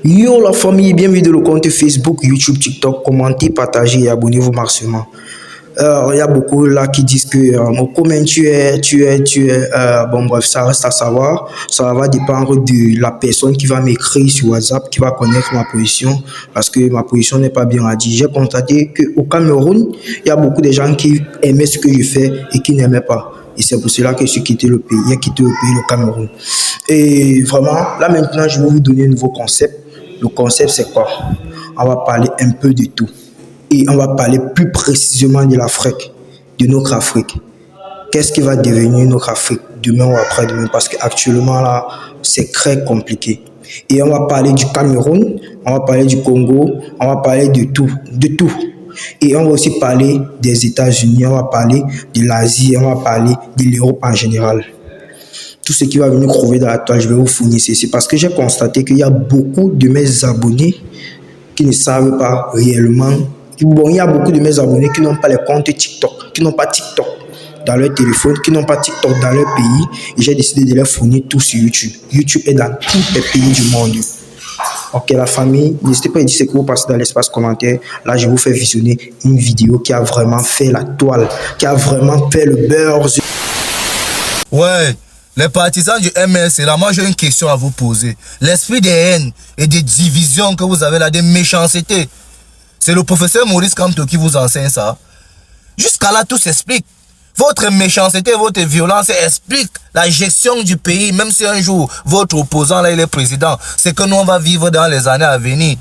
Yo la famille, bienvenue dans le compte Facebook, YouTube, TikTok, commentez, partagez et abonnez-vous massivement. Il y a beaucoup là qui disent que comment bon bref, ça reste à savoir. Ça va dépendre de la personne qui va m'écrire sur WhatsApp, qui va connaître ma position, parce que ma position n'est pas bien à dire. J'ai constaté qu'au Cameroun, il y a beaucoup de gens qui aimaient ce que je fais et qui n'aimaient pas. Et c'est pour cela que je suis quitté le pays, j'ai quitté le pays, le Cameroun. Et vraiment, là maintenant, je vais vous donner un nouveau concept. Le concept, c'est quoi? On va parler un peu de tout. Et on va parler plus précisément de l'Afrique, de notre Afrique. Qu'est-ce qui va devenir notre Afrique demain ou après-demain? Parce qu'actuellement, là, c'est très compliqué. Et on va parler du Cameroun, on va parler du Congo, on va parler de tout, de tout. Et on va aussi parler des États-Unis, on va parler de l'Asie, on va parler de l'Europe en général. Tout ce qui va venir crever dans la toile, je vais vous fournir ceci. Parce que j'ai constaté qu'il y a beaucoup de mes abonnés qui ne savent pas réellement. Bon, il y a beaucoup de mes abonnés qui n'ont pas les comptes TikTok, qui n'ont pas TikTok dans leur téléphone, qui n'ont pas TikTok dans leur pays. Et j'ai décidé de les fournir tout sur YouTube. YouTube est dans tous les pays du monde. Ok, la famille, n'hésitez pas à dire ce que vous passez dans l'espace commentaire. Là, je vous fais visionner une vidéo qui a vraiment fait la toile, qui a vraiment fait le beurre. Ouais, les partisans du MLC, là, moi j'ai une question à vous poser. L'esprit des haines et des divisions que vous avez là, des méchancetés, c'est le professeur Maurice Kamto qui vous enseigne ça. Jusqu'à là, tout s'explique. Votre méchanceté, votre violence explique la gestion du pays. Même si un jour, votre opposant, là, il est président, c'est que nous, on va vivre dans les années à venir.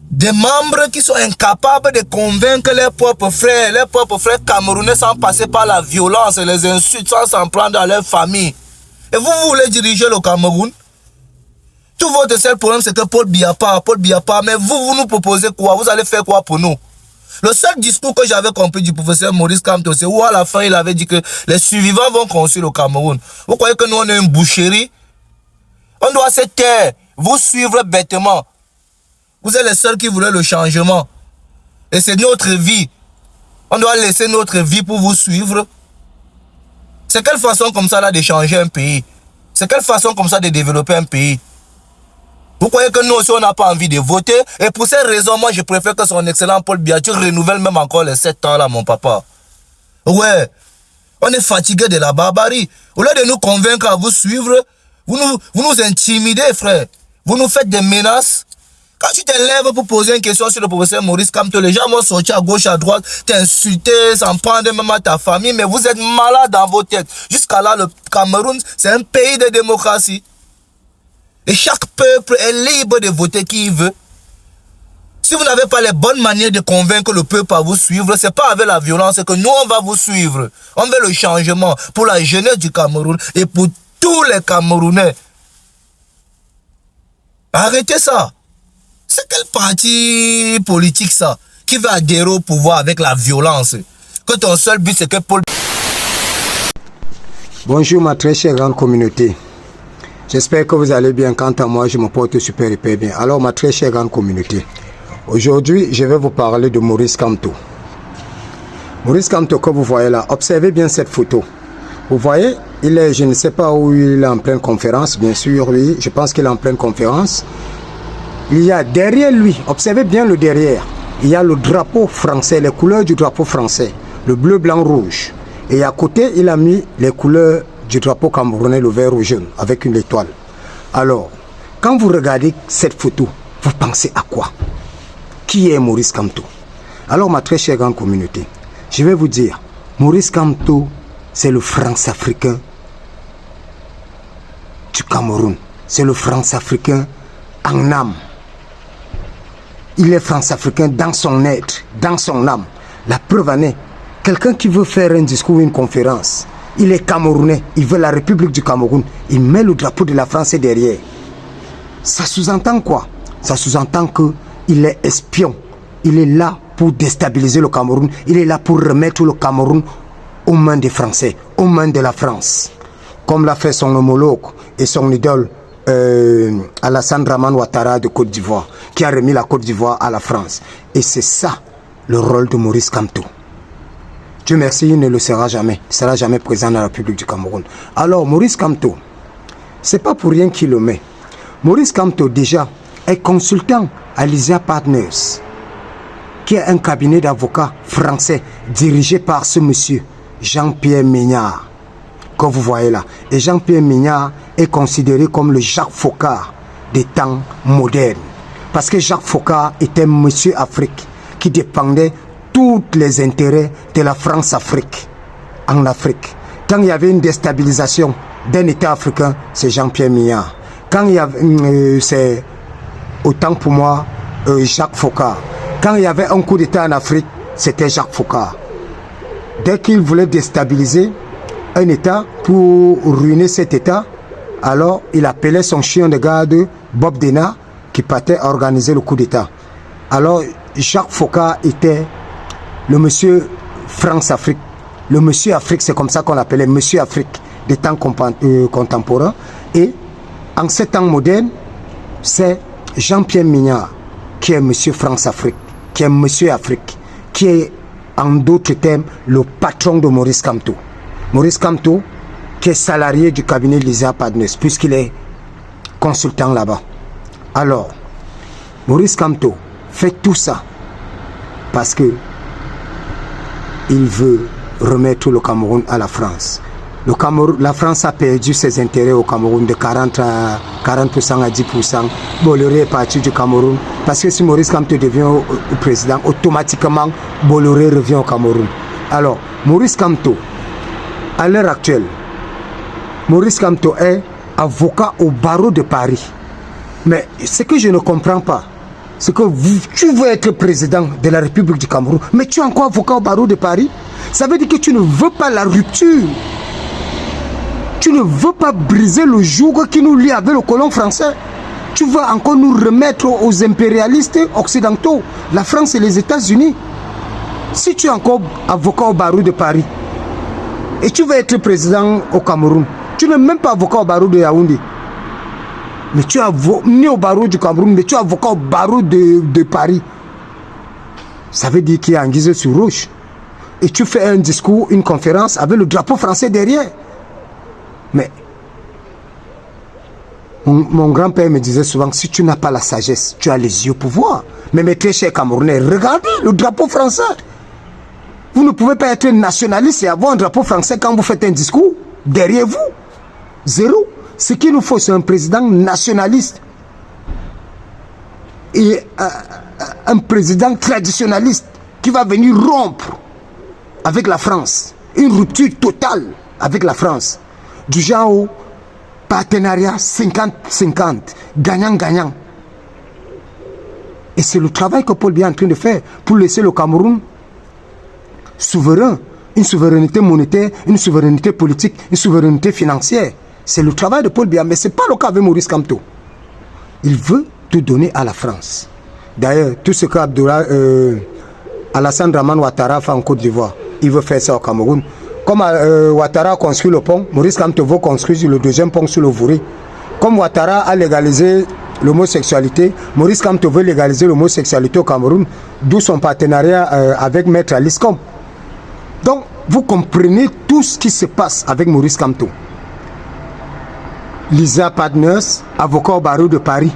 Des membres qui sont incapables de convaincre leurs propres frères camerounais sans passer par la violence et les insultes, sans s'en prendre à leur famille. Et vous voulez diriger le Cameroun? Tout votre seul problème, c'est que Paul Biya part, mais vous nous proposez quoi? Vous allez faire quoi pour nous? Le seul discours que j'avais compris du professeur Maurice Kamto, c'est où à la fin il avait dit que les survivants vont construire le Cameroun. Vous croyez que nous on est une boucherie? On doit se taire, vous suivre bêtement. Vous êtes les seuls qui voulaient le changement. Et c'est notre vie. On doit laisser notre vie pour vous suivre. C'est quelle façon comme ça là de changer un pays? C'est quelle façon comme ça de développer un pays? Vous croyez que nous aussi on n'a pas envie de voter? Et pour ces raisons, moi je préfère que son excellent Paul Biya renouvelle même encore les 7 ans là, mon papa. Ouais, on est fatigué de la barbarie. Au lieu de nous convaincre à vous suivre, vous nous intimidez, frère. Vous nous faites des menaces. Quand tu te lèves pour poser une question sur le professeur Maurice Kamto, les gens vont sortir à gauche, à droite, t'insulter, s'en prendre même à ta famille, mais vous êtes malade dans vos têtes. Jusqu'à là, le Cameroun, c'est un pays de démocratie. Et chaque peuple est libre de voter qui il veut. Si vous n'avez pas les bonnes manières de convaincre le peuple à vous suivre, c'est pas avec la violence que nous on va vous suivre. On veut le changement pour la jeunesse du Cameroun et pour tous les Camerounais. Arrêtez ça. C'est quel parti politique ça qui veut adhérer au pouvoir avec la violence? Que ton seul but c'est que Paul... Bonjour ma très chère grande communauté. J'espère que vous allez bien. Quant à moi, je me porte super hyper bien. Alors ma très chère grande communauté, aujourd'hui je vais vous parler de Maurice Kamto. Maurice Kamto que vous voyez là, observez bien cette photo. Vous voyez, il est, je ne sais pas où il est en pleine conférence, bien sûr, oui, je pense qu'il est en pleine conférence. Il y a derrière lui, observez bien le derrière, il y a le drapeau français, les couleurs du drapeau français, le bleu, blanc, rouge. Et à côté, il a mis les couleurs du drapeau camerounais, le vert ou jaune, avec une étoile. Alors, quand vous regardez cette photo, vous pensez à quoi? Qui est Maurice Kamto? Alors, ma très chère grande communauté, je vais vous dire, Maurice Kamto, c'est le France-Africain du Cameroun. C'est le France-Africain en âme. Il est France-Africain dans son être, dans son âme. La preuve en est, quelqu'un qui veut faire un discours, une conférence, il est Camerounais, il veut la République du Cameroun, il met le drapeau de la France derrière. Ça sous-entend quoi? Ça sous-entend qu'il est espion. Il est là pour déstabiliser le Cameroun. Il est là pour remettre le Cameroun aux mains des Français, aux mains de la France. Comme l'a fait son homologue et son idole, Alassane Dramane Ouattara de Côte d'Ivoire, qui a remis la Côte d'Ivoire à la France. Et c'est ça le rôle de Maurice Kamto. Dieu merci, il ne le sera jamais. Il ne sera jamais présent dans la République du Cameroun. Alors, Maurice Kamto, c'est pas pour rien qu'il le met. Maurice Kamto, déjà, est consultant à Lysia Partners, qui est un cabinet d'avocats français dirigé par ce monsieur, Jean-Pierre Mignard, que vous voyez là. Et Jean-Pierre Mignard est considéré comme le Jacques Foccart des temps modernes. Parce que Jacques Foccart était monsieur Afrique, qui dépendait tous les intérêts de la France-Afrique en Afrique. Quand il y avait une déstabilisation d'un État africain, c'est Jean-Pierre Mignard. Quand il y avait, c'est autant pour moi, Jacques Foccart. Quand il y avait un coup d'État en Afrique, c'était Jacques Foccart. Dès qu'il voulait déstabiliser un État pour ruiner cet État, alors il appelait son chien de garde, Bob Denard, qui partait organiser le coup d'État. Alors Jacques Foccart était le monsieur France-Afrique. Le monsieur Afrique, c'est comme ça qu'on l'appelait, monsieur Afrique des temps contemporains. Et en ces temps modernes, c'est Jean-Pierre Mignard qui est monsieur France-Afrique, qui est monsieur Afrique, qui est en d'autres termes le patron de Maurice Kamto. Maurice Kamto, qui est salarié du cabinet Lysia Partners, puisqu'il est consultant là-bas. Alors, Maurice Kamto fait tout ça parce que il veut remettre le Cameroun à la France. La France a perdu ses intérêts au Cameroun de 40% à 10%. Bolloré est parti du Cameroun parce que si Maurice Kamto devient président, automatiquement Bolloré revient au Cameroun. Alors, Maurice Kamto, à l'heure actuelle, Maurice Kamto est avocat au barreau de Paris. Mais ce que je ne comprends pas, c'est que tu veux être président de la République du Cameroun, mais tu es encore avocat au barreau de Paris. Ça veut dire que tu ne veux pas la rupture. Tu ne veux pas briser le joug qui nous lie avec le colon français. Tu veux encore nous remettre aux impérialistes occidentaux, la France et les États-Unis. Si tu es encore avocat au barreau de Paris et tu veux être président au Cameroun, tu n'es même pas avocat au barreau de Yaoundé. Mais tu es né au barreau du Cameroun, mais tu es avocat au barreau de Paris. Ça veut dire qu'il y a anguille sur roche. Et tu fais un discours, une conférence avec le drapeau français derrière. Mais mon grand-père me disait souvent, si tu n'as pas la sagesse, tu as les yeux pour voir. Mais mes très chers Camerounais, regardez le drapeau français. Vous ne pouvez pas être nationaliste et avoir un drapeau français quand vous faites un discours. Derrière vous, zéro. Ce qu'il nous faut, c'est un président nationaliste et un président traditionnaliste qui va venir rompre avec la France. Une rupture totale avec la France. Du genre partenariat 50-50, gagnant-gagnant. Et c'est le travail que Paul Biya est en train de faire pour laisser le Cameroun souverain, une souveraineté monétaire, une souveraineté politique, une souveraineté financière. C'est le travail de Paul Biya, mais ce n'est pas le cas avec Maurice Kamto. Il veut tout donner à la France. D'ailleurs, tout ce qu'Alassane Dramane Ouattara fait en Côte d'Ivoire, il veut faire ça au Cameroun. Comme Ouattara a construit le pont, Maurice Kamto veut construire le deuxième pont sur le Vouri. Comme Ouattara a légalisé l'homosexualité, Maurice Kamto veut légaliser l'homosexualité au Cameroun, d'où son partenariat avec Maître Alice Com. Donc, vous comprenez tout ce qui se passe avec Maurice Kamto. Lysia Partners, avocat au barreau de Paris.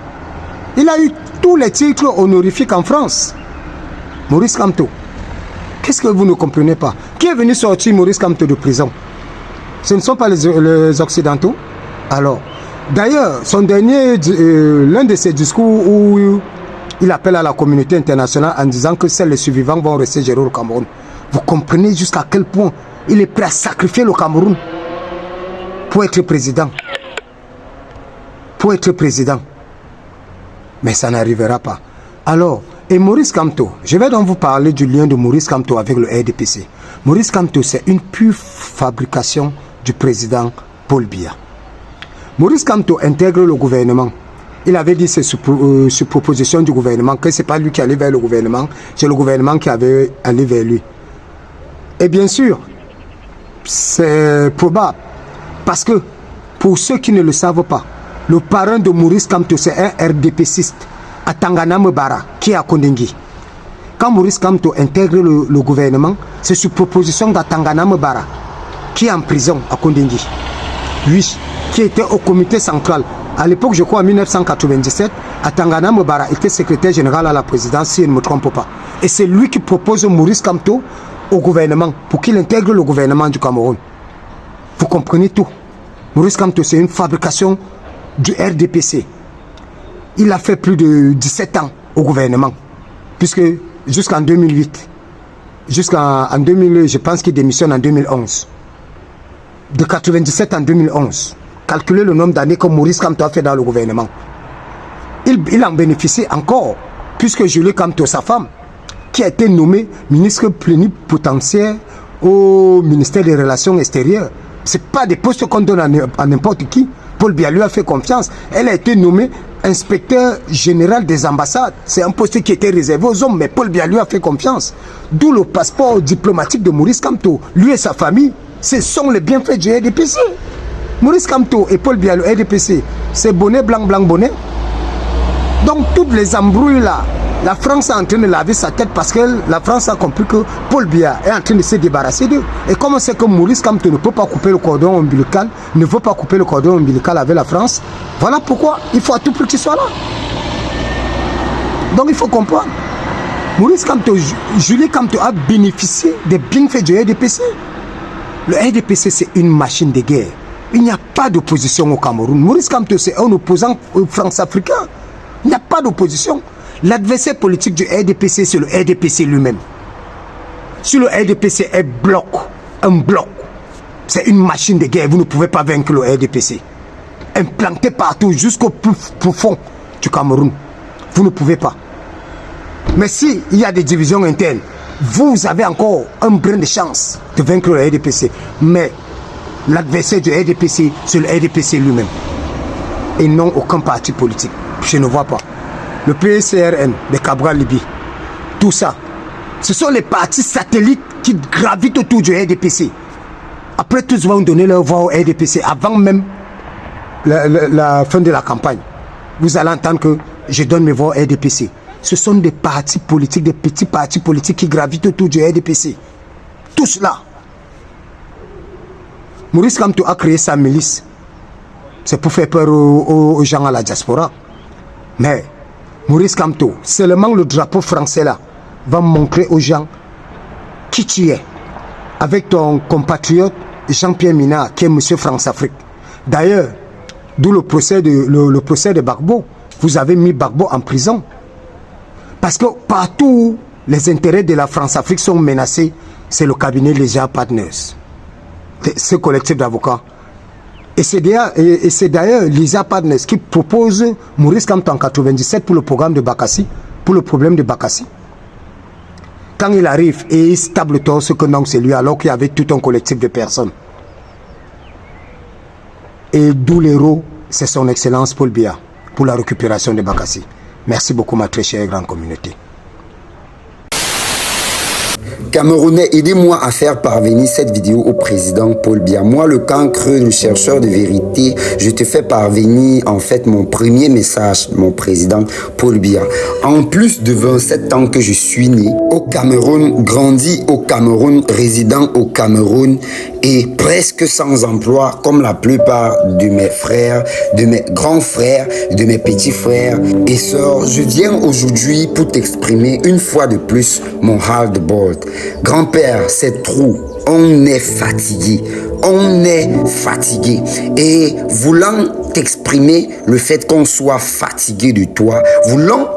Il a eu tous les titres honorifiques en France. Maurice Kamto. Qu'est-ce que vous ne comprenez pas? Qui est venu sortir Maurice Kamto de prison? Ce ne sont pas les Occidentaux. Alors, d'ailleurs, l'un de ses discours où il appelle à la communauté internationale en disant que seuls les survivants vont rester gérer au Cameroun. Vous comprenez jusqu'à quel point il est prêt à sacrifier le Cameroun pour être président. Pour être président. Mais ça n'arrivera pas. Alors, et Maurice Kamto, je vais donc vous parler du lien de Maurice Kamto avec le RDPC. Maurice Kamto, c'est une pure fabrication du président Paul Biya. Maurice Kamto intègre le gouvernement. Il avait dit sur proposition du gouvernement que ce n'est pas lui qui allait vers le gouvernement, c'est le gouvernement qui avait allé vers lui. Et bien sûr, c'est probable. Parce que, pour ceux qui ne le savent pas, le parrain de Maurice Kamto, c'est un RDPciste à Tangana Mbara, qui est à Kondengui. Quand Maurice Kamto intègre le gouvernement, c'est sur proposition d'Atangana Mbara, qui est en prison à Kondengui. Lui, qui était au comité central À l'époque, je crois en 1997, Atangana Mbara était secrétaire général à la présidence, si je ne me trompe pas. Et c'est lui qui propose Maurice Kamto au gouvernement, pour qu'il intègre le gouvernement du Cameroun. Vous comprenez tout. Maurice Kamto, c'est une fabrication du RDPC. Il a fait plus de 17 ans au gouvernement, puisque jusqu'en 2008, jusqu'en 2000, je pense qu'il démissionne en 2011. De 97 en 2011, calculez le nombre d'années que Maurice Kamto a fait dans le gouvernement. Il en bénéficie encore, puisque Julie Kamto, sa femme, qui a été nommée ministre plénipotentiaire au ministère des Relations extérieures. Ce n'est pas des postes qu'on donne à n'importe qui. Paul Biya lui a fait confiance. Elle a été nommée inspecteur général des ambassades. C'est un poste qui était réservé aux hommes, mais Paul Biya lui a fait confiance. D'où le passeport diplomatique de Maurice Kamto. Lui et sa famille, ce sont les bienfaits du RDPC. Maurice Kamto et Paul Biya, le RDPC, c'est bonnet, blanc, blanc, bonnet. Donc toutes les embrouilles là, la France est en train de laver sa tête parce que la France a compris que Paul Biya est en train de se débarrasser d'eux. Et comme on sait que Maurice Kamto ne peut pas couper le cordon ombilical, ne veut pas couper le cordon ombilical avec la France, voilà pourquoi il faut à tout prix qu'il soit là. Donc il faut comprendre. Maurice Kamto, Julie Kamto a bénéficié des bienfaits du RDPC. Le RDPC, c'est une machine de guerre. Il n'y a pas d'opposition au Cameroun. Maurice Kamto, c'est un opposant France-africain. Il n'y a pas d'opposition. L'adversaire politique du RDPC, c'est le RDPC lui-même. Si le RDPC est un bloc, c'est une machine de guerre. Vous ne pouvez pas vaincre le RDPC. Implanté partout jusqu'au plus profond du Cameroun. Vous ne pouvez pas. Mais s'il y a des divisions internes, vous avez encore un brin de chance de vaincre le RDPC. Mais l'adversaire du RDPC, c'est le RDPC lui-même. Et non aucun parti politique. Je ne vois pas. Le PCRN de Cabral Libye, tout ça, ce sont les partis satellites qui gravitent autour du RDPC. Après, tous vont donner leur voix au RDPC avant même la fin de la campagne. Vous allez entendre que je donne mes voix au RDPC. Ce sont des partis politiques, des petits partis politiques qui gravitent autour du RDPC. Tout cela. Maurice Kamto a créé sa milice. C'est pour faire peur aux gens à la diaspora. Mais Maurice Kamto, seulement le drapeau français là va montrer aux gens qui tu es. Avec ton compatriote Jean-Pierre Minard, qui est monsieur France-Afrique. D'ailleurs, d'où le procès de Gbagbo. Vous avez mis Gbagbo en prison. Parce que partout où les intérêts de la France-Afrique sont menacés, c'est le cabinet Léger Partners. Ce collectif d'avocats. Et c'est d'ailleurs Léger Partners qui propose Maurice Kamto en 97 pour le programme de Bakassi, pour le problème de Bakassi. Quand il arrive et il se table torse que non, c'est lui, alors qu'il y avait tout un collectif de personnes. Et d'où l'héros, c'est son excellence Paul Biya pour la récupération de Bakassi. Merci beaucoup ma très chère grande communauté. Camerounais, aidez-moi à faire parvenir cette vidéo au président Paul Biya. Moi, le cancre, le chercheur de vérité, je te fais parvenir en fait mon premier message, mon président Paul Biya. En plus de 27 ans que je suis né au Cameroun, grandi au Cameroun, résident au Cameroun et presque sans emploi comme la plupart de mes frères, de mes grands frères, de mes petits frères et sœurs, je viens aujourd'hui pour t'exprimer une fois de plus mon ras-le-bol. Grand-père, c'est trop. On est fatigué. On est fatigué. Et voulant t'exprimer le fait qu'on soit fatigué de toi, voulant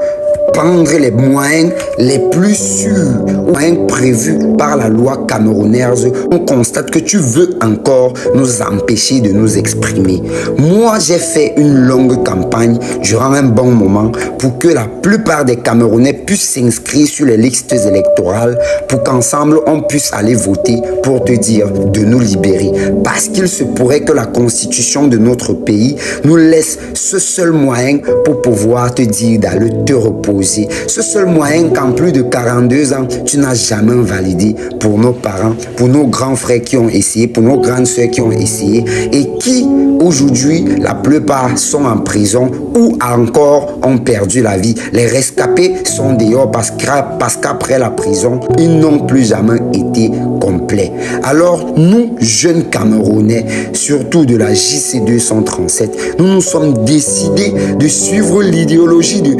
prendre les moyens les plus sûrs, moyens prévus par la loi camerounaise, on constate que tu veux encore nous empêcher de nous exprimer. Moi, j'ai fait une longue campagne durant un bon moment pour que la plupart des Camerounais puissent s'inscrire sur les listes électorales pour qu'ensemble on puisse aller voter pour te dire de nous libérer. Parce qu'il se pourrait que la constitution de notre pays nous laisse ce seul moyen pour pouvoir te dire d'aller te reposer. Ce seul moyen qu'en plus de 42 ans, tu n'as jamais validé pour nos parents, pour nos grands frères qui ont essayé, pour nos grandes soeurs qui ont essayé et qui aujourd'hui, la plupart sont en prison ou encore ont perdu la vie. Les rescapés sont dehors parce qu'après la prison, ils n'ont plus jamais été complet. Alors, nous, jeunes Camerounais, surtout de la JC 237, nous nous sommes décidés de suivre l'idéologie de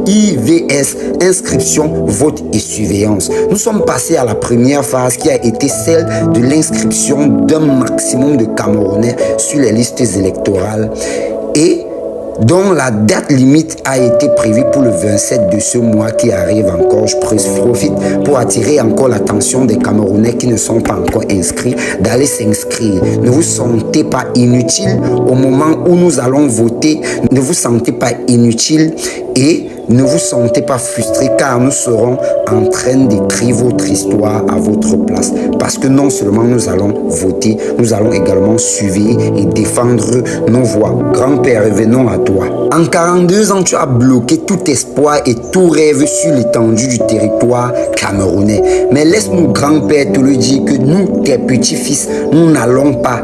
IVS, inscription, vote et surveillance. Nous sommes passés à la première phase qui a été celle de l'inscription d'un maximum de Camerounais sur les listes électorales et dont la date limite a été prévue pour le 27 de ce mois qui arrive encore. Je profite pour attirer encore l'attention des Camerounais qui ne sont pas encore inscrits d'aller s'inscrire. Ne vous sentez pas inutile au moment où nous allons voter. Ne vous sentez pas inutile et ne vous sentez pas frustré car nous serons en train d'écrire votre histoire à votre place. Parce que non seulement nous allons voter, nous allons également suivre et défendre nos voix. Grand-père, revenons à toi. En 42 ans, tu as bloqué tout espoir et tout rêve sur l'étendue du territoire camerounais. Mais laisse-nous, grand-père, te le dire que nous, tes petits-fils, nous n'allons pas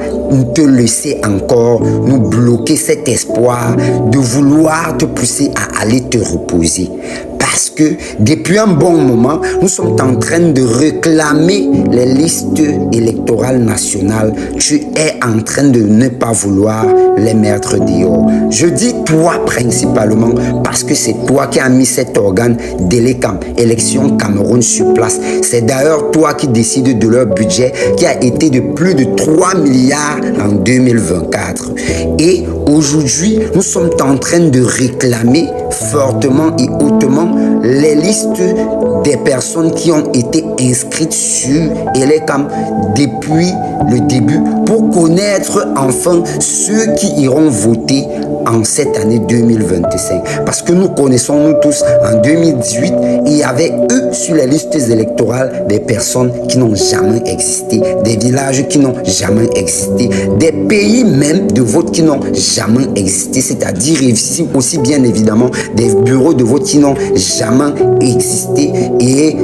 te laisser encore nous bloquer cet espoir de vouloir te pousser à aller te reposer. Parce que depuis un bon moment, nous sommes en train de réclamer les listes électorales nationales. Tu es en train de ne pas vouloir les mettre dehors. Je dis toi principalement parce que c'est toi qui as mis cet organe d'Élecam, Élection Cameroun sur place. C'est d'ailleurs toi qui décides de leur budget qui a été de plus de 3 milliards en 2024. Et aujourd'hui, nous sommes en train de réclamer fortement et hautement les listes des personnes qui ont été inscrites sur Élecam depuis le début pour connaître enfin ceux qui iront voter en cette année 2025. Parce que nous connaissons, nous tous, en 2018, il y avait eux sur les listes électorales des personnes qui n'ont jamais existé, des villages qui n'ont jamais existé, des pays même de vote qui n'ont jamais existé, c'est-à-dire ici aussi bien évidemment des bureaux de vote qui n'ont jamais existé. Et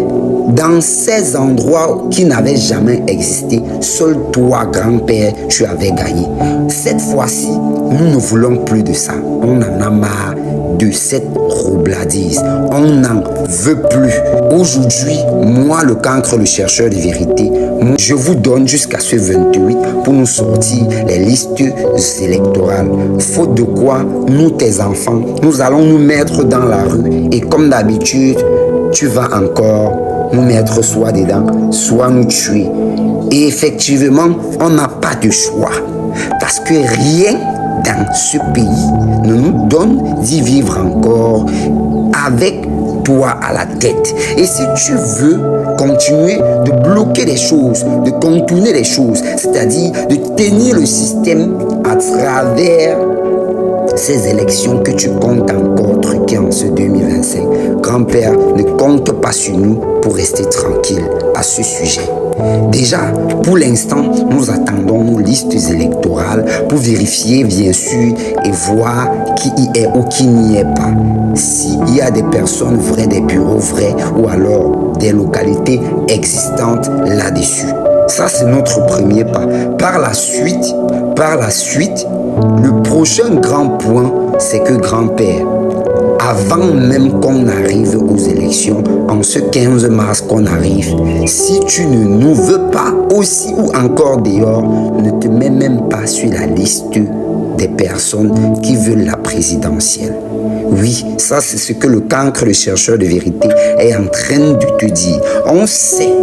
dans ces endroits qui n'avaient jamais existé, seul toi, grand-père, tu avais gagné. Cette fois-ci, nous ne voulons plus de ça. On en a marre de cette roubladise. On n'en veut plus. Aujourd'hui, moi, le cancre, le chercheur de vérité, je vous donne jusqu'à ce 28 pour nous sortir les listes électorales. Faute de quoi, nous, tes enfants, nous allons nous mettre dans la rue. Et comme d'habitude, tu vas encore nous mettre soit dedans, soit nous tuer. Et effectivement, on n'a pas de choix. Parce que rien dans ce pays ne nous donne d'y vivre encore avec toi à la tête. Et si tu veux continuer de bloquer les choses, de contourner les choses, c'est-à-dire de tenir le système à travers ces élections que tu comptes encore truquer en ce 2025, grand-père, ne compte pas sur nous pour rester tranquille à ce sujet. Déjà, pour l'instant, nous attendons nos listes électorales pour vérifier, bien sûr, et voir qui y est ou qui n'y est pas. S'il y a des personnes vraies, des bureaux vrais, ou alors des localités existantes là-dessus. Ça, c'est notre premier pas. Par la suite, le prochain grand point, c'est que grand-père, avant même qu'on arrive aux élections, en ce 15 mars qu'on arrive, si tu ne nous veux pas aussi ou encore dehors, ne te mets même pas sur la liste des personnes qui veulent la présidentielle. Oui, ça c'est ce que le cancre, le chercheur de vérité, est en train de te dire. On sait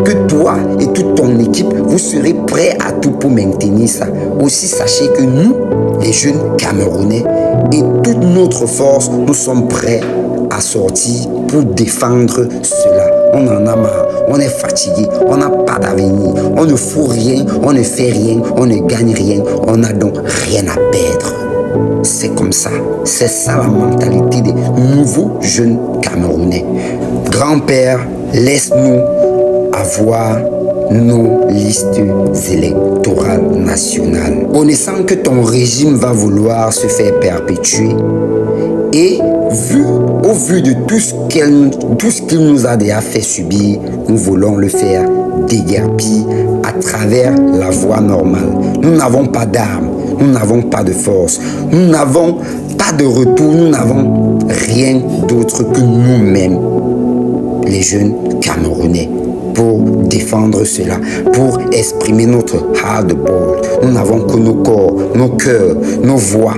que toi et toute ton équipe, vous serez prêts à tout pour maintenir ça. Aussi, sachez que nous, les jeunes Camerounais, et toute notre force, nous sommes prêts à sortir pour défendre cela. On en a marre, on est fatigué, on n'a pas d'avenir, on ne fout rien, on ne fait rien, on ne gagne rien, on n'a donc rien à perdre. C'est comme ça, c'est ça la mentalité des nouveaux jeunes Camerounais. Grand-père, laisse-nous avoir nos listes électorales nationales. Connaissant que ton régime va vouloir se faire perpétuer et au vu de tout ce qu'il nous a déjà fait subir, nous voulons le faire déguerpir à travers la voie normale. Nous n'avons pas d'armes, nous n'avons pas de force, nous n'avons pas de retour, nous n'avons rien d'autre que nous-mêmes, les jeunes Camerounais, pour défendre cela, pour exprimer notre hard-ball. Nous n'avons que nos corps, nos cœurs, nos voix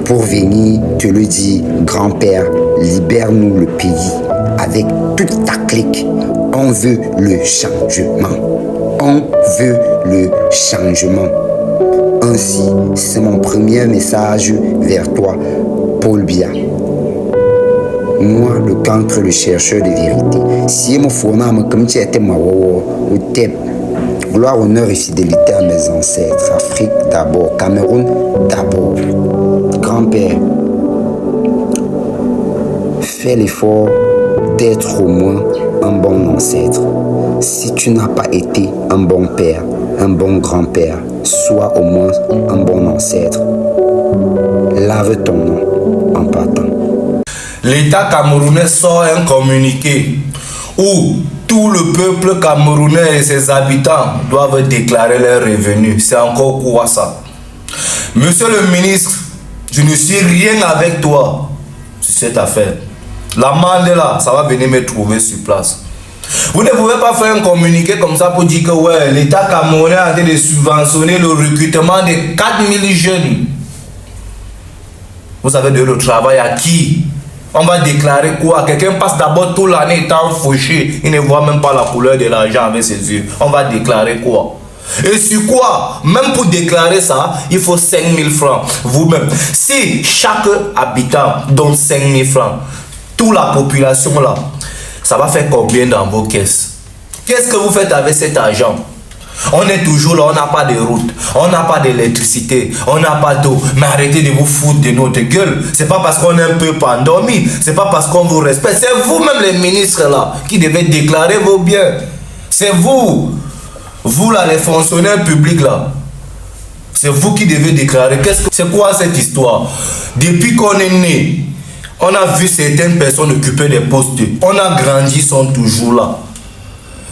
pour venir te le dire, grand-père, libère-nous le pays avec toute ta clique. On veut le changement. On veut le changement. Ainsi, c'est mon premier message vers toi, Paul Biya. Moi, le cancre, le chercheur de vérité. Si mon fournam comme tu étais ma wawa, ou tep. Gloire, honneur et fidélité à mes ancêtres. Afrique d'abord, Cameroun d'abord. Grand-père, fais l'effort d'être au moins un bon ancêtre. Si tu n'as pas été un bon père, un bon grand-père, sois au moins un bon ancêtre. Lave ton nom en partant. L'État camerounais sort un communiqué où tout le peuple camerounais et ses habitants doivent déclarer leurs revenus. C'est encore quoi ça? Monsieur le ministre, je ne suis rien avec toi sur cette affaire. L'amende là, ça va venir me trouver sur place. Vous ne pouvez pas faire un communiqué comme ça pour dire que ouais, l'État camerounais a en train de subventionner le recrutement de 4000 jeunes. Vous avez donné le travail à qui? On va déclarer quoi? Quelqu'un passe d'abord toute l'année étant fauché, il ne voit même pas la couleur de l'argent avec ses yeux. On va déclarer quoi? Et sur quoi? Même pour déclarer ça, il faut 5000 francs. Vous-même, si chaque habitant donne 5000 francs, toute la population là, ça va faire combien dans vos caisses? Qu'est-ce que vous faites avec cet argent? On est toujours là, on n'a pas de route, on n'a pas d'électricité, on n'a pas d'eau. Mais arrêtez de vous foutre de notre gueule. C'est pas parce qu'on est un peu endormi, c'est pas parce qu'on vous respecte. C'est vous-même les ministres là qui devez déclarer vos biens. C'est vous. Vous là, les fonctionnaires publics là. C'est vous qui devez déclarer. C'est quoi cette histoire? Depuis qu'on est né, on a vu certaines personnes occuper des postes. On a grandi, ils sont toujours là.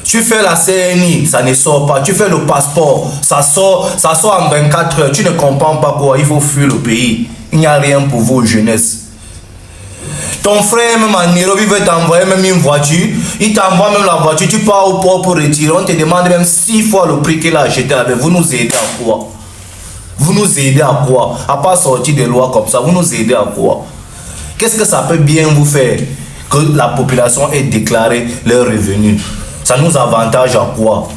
Tu fais la CNI, ça ne sort pas. Tu fais le passeport, ça sort en 24 heures. Tu ne comprends pas quoi. Il faut fuir le pays. Il n'y a rien pour vos jeunesse. Ton frère, même en Nairobi, veut t'envoyer même une voiture. Il t'envoie même la voiture. Tu pars au port pour retirer. On te demande même 6 fois le prix qu'il a acheté avec. Vous nous aidez à quoi? Vous nous aidez à quoi? À part sortir des lois comme ça, vous nous aidez à quoi? Qu'est-ce que ça peut bien vous faire que la population ait déclaré leurs revenus? Ça nous avantage à quoi?